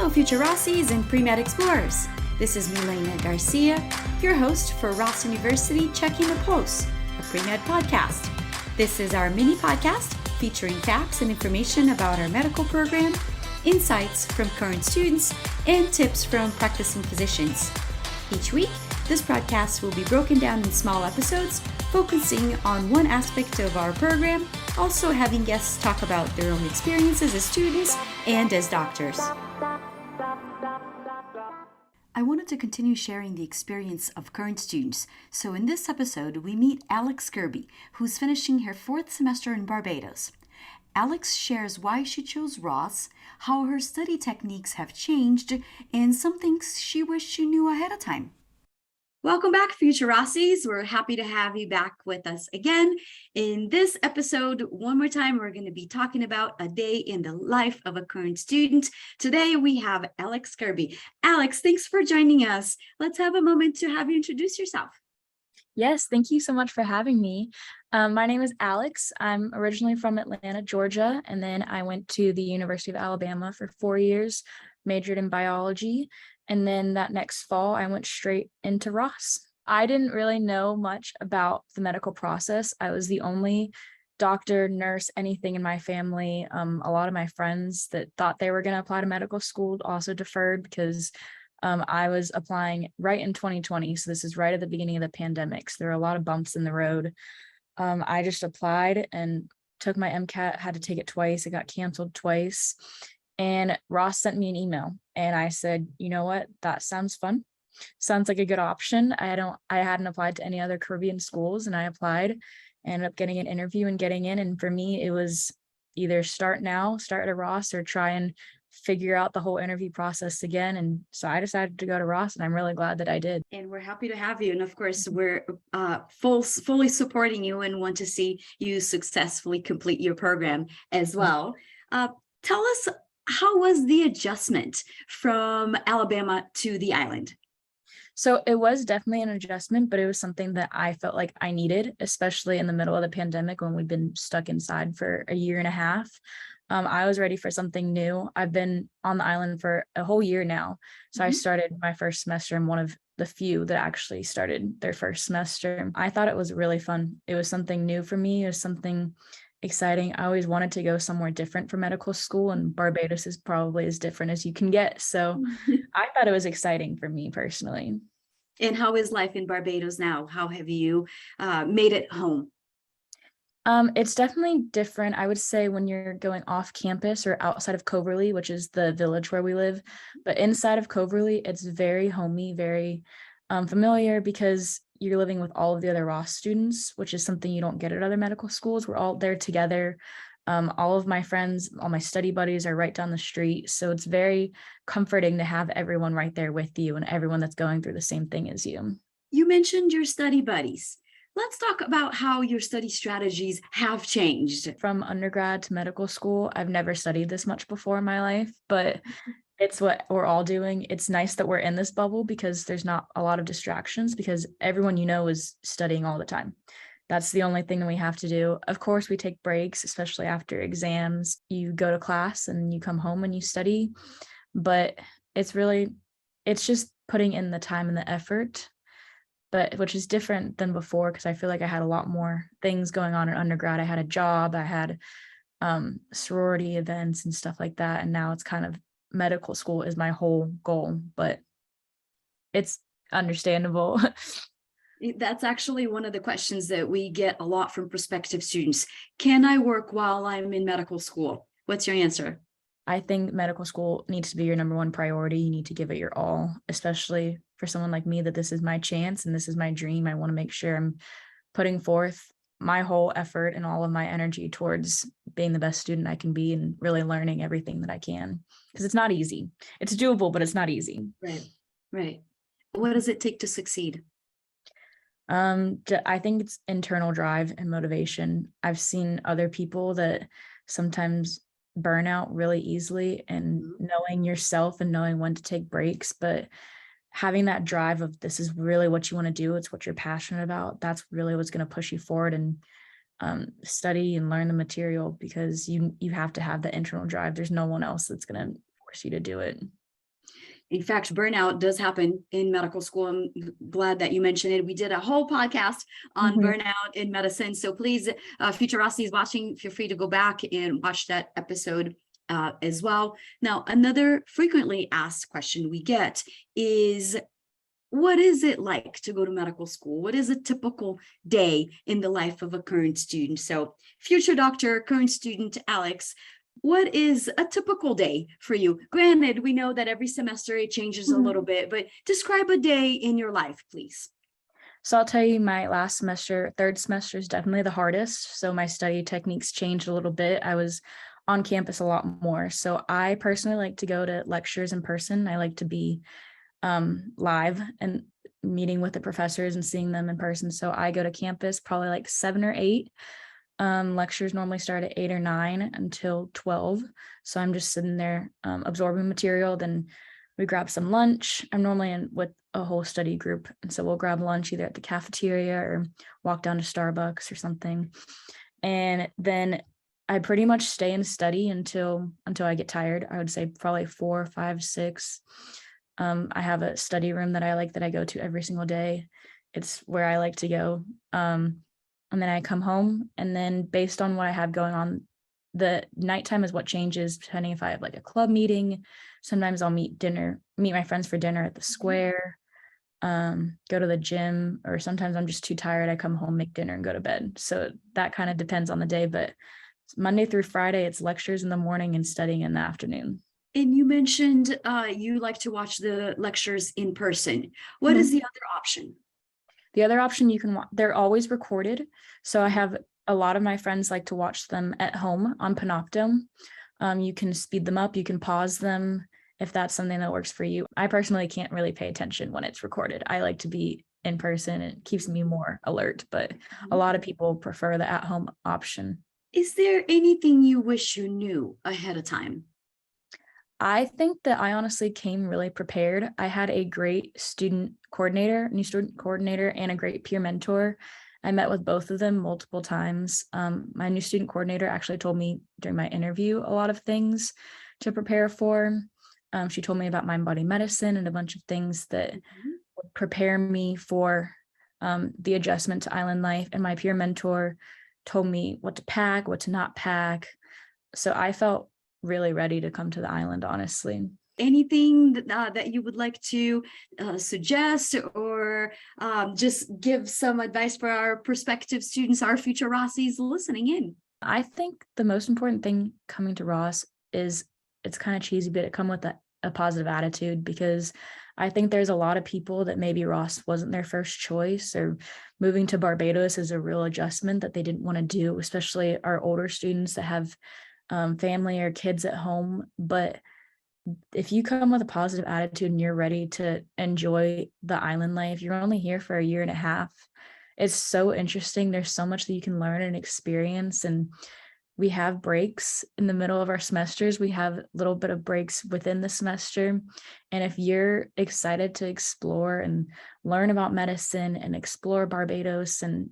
Hello, future Rossies and pre-med explorers. This is Milena Garcia, your host for Ross University Checking the Pulse, a pre-med podcast. This is our mini podcast featuring facts and information about our medical program, insights from current students, and tips from practicing physicians. Each week, this podcast will be broken down in small episodes, focusing on one aspect of our program, also having guests talk about their own experiences as students and as doctors. I wanted to continue sharing the experience of current students, so in this episode, we meet Alex Kirby, who's finishing her 4th semester in Barbados. Alex shares why she chose Ross, how her study techniques have changed, and some things she wished she knew ahead of time. Welcome back, future Rossies. We're happy to have you back with us again. In this episode, one more time, we're going to be talking about a day in the life of a current student. Today, we have Alex Kirby. Alex, thanks for joining us. Let's have a moment to have you introduce yourself. Yes, thank you so much for having me. My name is Alex. I'm originally from Atlanta, Georgia, and then I went to the University of Alabama for 4 years, majored in biology, and then that next fall, I went straight into Ross. I didn't really know much about the medical process. I was the only doctor, nurse, anything in my family. A lot of my friends that thought they were going to apply to medical school also deferred because I was applying right in 2020. So this is right at the beginning of the pandemic. So there were a lot of bumps in the road. I just applied and took my MCAT, had to take it twice. It got canceled twice. And Ross sent me an email and I said, you know what, that sounds fun. Sounds like a good option. I hadn't applied to any other Caribbean schools and I applied, ended up getting an interview and getting in. And for me, it was either start at Ross or try and figure out the whole interview process again. And so I decided to go to Ross and I'm really glad that I did. And we're happy to have you. And of course, we're fully supporting you and want to see you successfully complete your program as well. Tell us, how was the adjustment from Alabama to the island? So it was definitely an adjustment, but it was something that I felt like I needed, especially in the middle of the pandemic when we've been stuck inside for a year and a half. I was ready for something new. I've been on the island for a whole year now. So I started my first semester. I'm one of the few that actually started their first semester. I thought it was really fun. It was something new for me. It was something exciting. I always wanted to go somewhere different for medical school, and Barbados is probably as different as you can get. So I thought it was exciting for me personally. And how is life in Barbados now? How have you made it home? It's definitely different. I would say when you're going off campus or outside of Coverly, which is the village where we live, but inside of Coverly, it's very homey, very familiar because you're living with all of the other Ross students, which is something you don't get at other medical schools. We're all there together. All of my friends, all my study buddies are right down the street. So it's very comforting to have everyone right there with you and everyone that's going through the same thing as you. You mentioned your study buddies. Let's talk about how your study strategies have changed. From undergrad to medical school, I've never studied this much before in my life, but it's what we're all doing. It's nice that we're in this bubble because there's not a lot of distractions because everyone is studying all the time. That's the only thing that we have to do. Of course, we take breaks, especially after exams. You go to class and you come home and you study, but it's just putting in the time and the effort, but which is different than before because I feel like I had a lot more things going on in undergrad. I had a job, I had sorority events and stuff like that. And now it's kind of medical school is my whole goal, but it's understandable. That's actually one of the questions that we get a lot from prospective students. Can I work while I'm in medical school? What's your answer? I think medical school needs to be your number one priority. You need to give it your all, especially for someone like me that this is my chance and this is my dream. I want to make sure I'm putting forth my whole effort and all of my energy towards being the best student I can be and really learning everything that I can. Because it's not easy. It's doable, but it's not easy. Right. What does it take to succeed? I think it's internal drive and motivation. I've seen other people that sometimes burn out really easily, and knowing yourself and knowing when to take breaks, but having that drive of this is really what you want to do. It's what you're passionate about. That's really what's going to push you forward and study and learn the material because you have to have the internal drive. There's no one else that's going to force you to do it. In fact, burnout does happen in medical school. I'm glad that you mentioned it. We did a whole podcast on burnout in medicine. So please, future Rossi's watching, feel free to go back and watch that episode as well. Now, another frequently asked question we get is, what is it like to go to medical school? What is a typical day in the life of a current student? So future doctor, current student, Alex, what is a typical day for you? Granted, we know that every semester it changes a little bit, but describe a day in your life, please. So I'll tell you, my last semester, third semester, is definitely the hardest. So my study techniques changed a little bit. I was on campus a lot more. So I personally like to go to lectures in person. I like to be live and meeting with the professors and seeing them in person. So I go to campus probably like 7 or 8. Lectures normally start at 8 or 9 until 12. So I'm just sitting there absorbing material. Then we grab some lunch. I'm normally in with a whole study group. And so we'll grab lunch either at the cafeteria or walk down to Starbucks or something. And then I pretty much stay and study until I get tired. I would say probably 4, 5, 6. I have a study room that I go to every single day. It's where I like to go. And then I come home, and then based on what I have going on, the nighttime is what changes depending if I have like a club meeting. Sometimes I'll meet my friends for dinner at the square, go to the gym, or sometimes I'm just too tired. I come home, make dinner, and go to bed. So that kind of depends on the day, but Monday through Friday, it's lectures in the morning and studying in the afternoon. And you mentioned you like to watch the lectures in person. What is the other option? The other option you can watch, they're always recorded. So I have a lot of my friends like to watch them at home on Panopto. You can speed them up, you can pause them if that's something that works for you. I personally can't really pay attention when it's recorded. I like to be in person. It keeps me more alert, but a lot of people prefer the at-home option. Is there anything you wish you knew ahead of time? I think that I honestly came really prepared. I had a great new student coordinator, and a great peer mentor. I met with both of them multiple times. My new student coordinator actually told me during my interview a lot of things to prepare for. She told me about mind-body medicine and a bunch of things that would prepare me for the adjustment to island life. And my peer mentor told me what to pack, what to not pack. So I felt really ready to come to the island, honestly. Anything that you would like to suggest, or just give some advice for our prospective students, our future Rossies listening in? I think the most important thing coming to Ross is, it's kind of cheesy, but it come with a positive attitude, because I think there's a lot of people that maybe Ross wasn't their first choice, or moving to Barbados is a real adjustment that they didn't want to do, especially our older students that have family or kids at home. But if you come with a positive attitude and you're ready to enjoy the island life, you're only here for a year and a half. It's so interesting. There's so much that you can learn and experience. And we have breaks in the middle of our semesters. We have a little bit of breaks within the semester. And if you're excited to explore and learn about medicine and explore Barbados and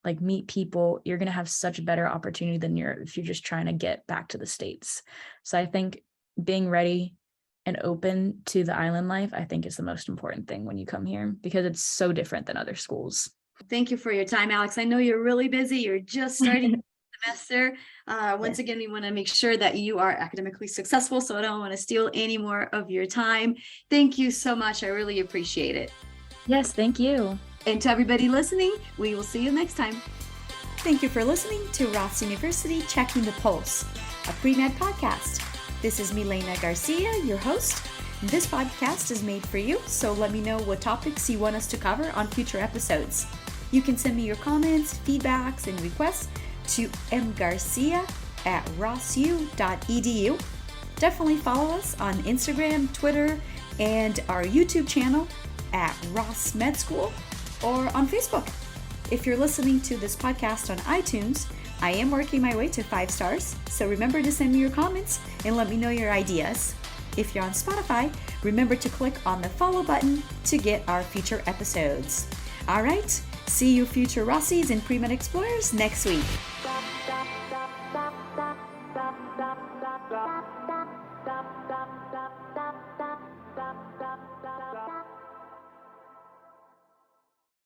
like meet people, you're going to have such a better opportunity than if you're just trying to get back to the States. So I think being ready and open to the island life, I think, is the most important thing when you come here, because it's so different than other schools. Thank you for your time, Alex. I know you're really busy. You're just starting the semester. Once again, we want to make sure that you are academically successful, so I don't want to steal any more of your time. Thank you so much. I really appreciate it. Yes, thank you. And to everybody listening, we will see you next time. Thank you for listening to Ross University Checking the Pulse, a pre-med podcast. This is Milena Garcia, your host. This podcast is made for you, so let me know what topics you want us to cover on future episodes. You can send me your comments, feedbacks, and requests to mgarcia@rossu.edu. Definitely follow us on Instagram, Twitter, and our YouTube channel at Ross Med School, or on Facebook. If you're listening to this podcast on iTunes, I am working my way to 5 stars, so remember to send me your comments and let me know your ideas. If you're on Spotify, remember to click on the follow button to get our future episodes. All right, see you future Rossies and Pre-Med Explorers next week.